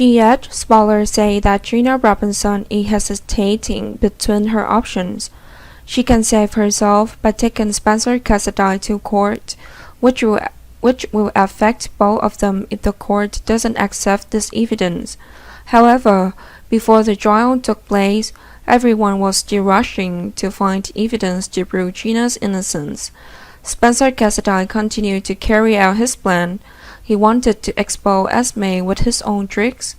Yet, scholars say that Trina Robinson is hesitating between her options. She can save herself by taking Spencer Cassidy to court, which will, which will affect both of them if the court doesn't accept this evidence. However, before the trial took place, everyone was still rushing to find evidence to prove Trina's innocence. Spencer Cassidy continued to carry out his plan. He wanted to expose Esme with his own tricks,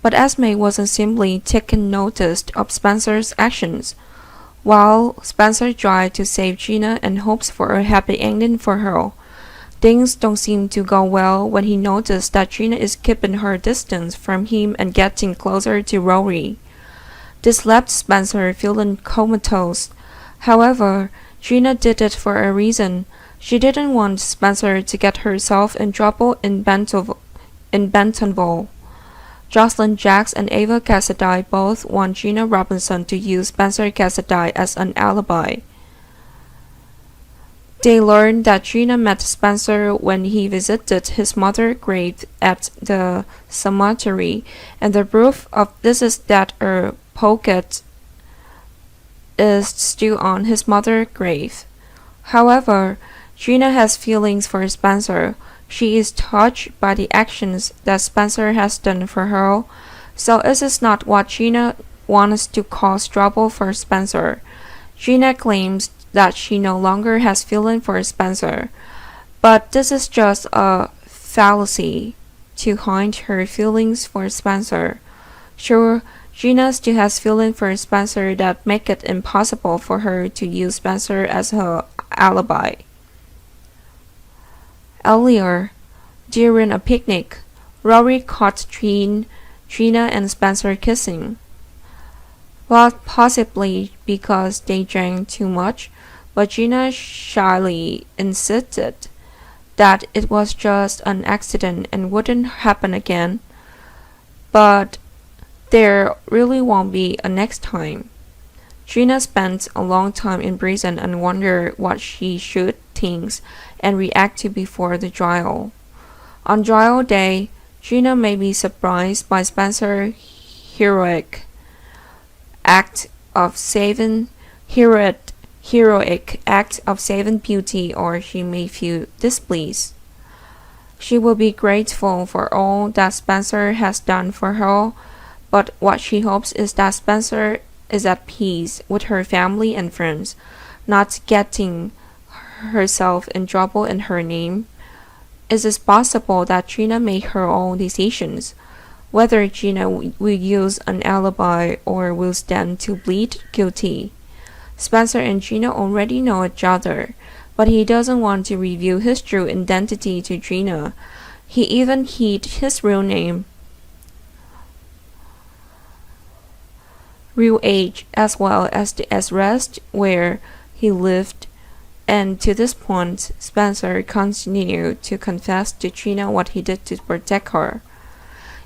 but Esme wasn't simply taking notice of Spencer's actions. While Spencer tried to save Trina and hopes for a happy ending for her, things don't seem to go well when he noticed that Trina is keeping her distance from him and getting closer to Rory. This left Spencer feeling comatose. However, Trina did it for a reason. She didn't want Spencer to get herself in trouble in Bentonville. Jocelyn Jacks and Ava Cassidy both want Trina Robinson to use Spencer Cassidy as an alibi. They learned that Trina met Spencer when he visited his mother's grave at the cemetery, and the proof of this is that a pocket is still on his mother's grave. However, Trina has feelings for Spencer. She is touched by the actions that Spencer has done for her, so it is not what Trina wants to cause trouble for Spencer. Trina claims that she no longer has feeling for Spencer, but this is just a fallacy to hide her feelings for Spencer. Sure, Trina still has feeling for Spencer that make it impossible for her to use Spencer as her alibi. Earlier, during a picnic, Rory caught Trina and Spencer kissing. Well, possibly because they drank too much, but Trina shyly insisted that it was just an accident and wouldn't happen again. But there really won't be a next time. Trina spent a long time in prison and wondered what she should think and react to before the trial. On trial day, Trina may be surprised by Spencer's heroic act of saving beauty, or she may feel displeased. She will be grateful for all that Spencer has done for her, but what she hopes is that Spencer is at peace with her family and friends, not getting herself in trouble in her name. It is possible that Trina made her own decisions. Whether Trina will use an alibi or will stand to plead guilty. Spencer and Trina already know each other, but he doesn't want to reveal his true identity to Trina. He even hid his real name, real age, as well as the address where he lived, and to this point, Spencer continued to confess to Trina what he did to protect her.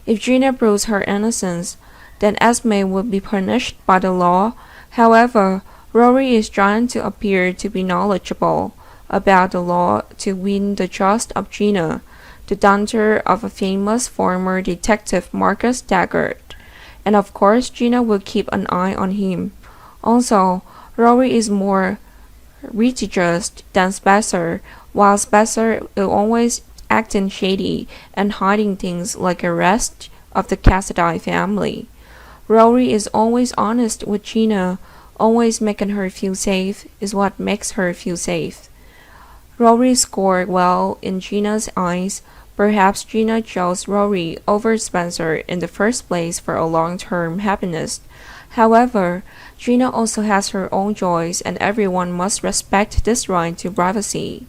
If Trina proves her innocence, then Esme will be punished by the law. However, Rory is trying to appear to be knowledgeable about the law to win the trust of Trina, the daughter of a famous former detective, Marcus Taggart. And of course, Trina will keep an eye on him. Also, Rory is more litigious than Spencer, while Spencer will always acting shady and hiding things like the rest of the Cassidy family. Rory is always honest with Trina, always making her feel safe is what makes her feel safe. Rory scored well in Trina's eyes. Perhaps Trina chose Rory over Spencer in the first place for a long-term happiness. However, Trina also has her own joys and everyone must respect this right to privacy.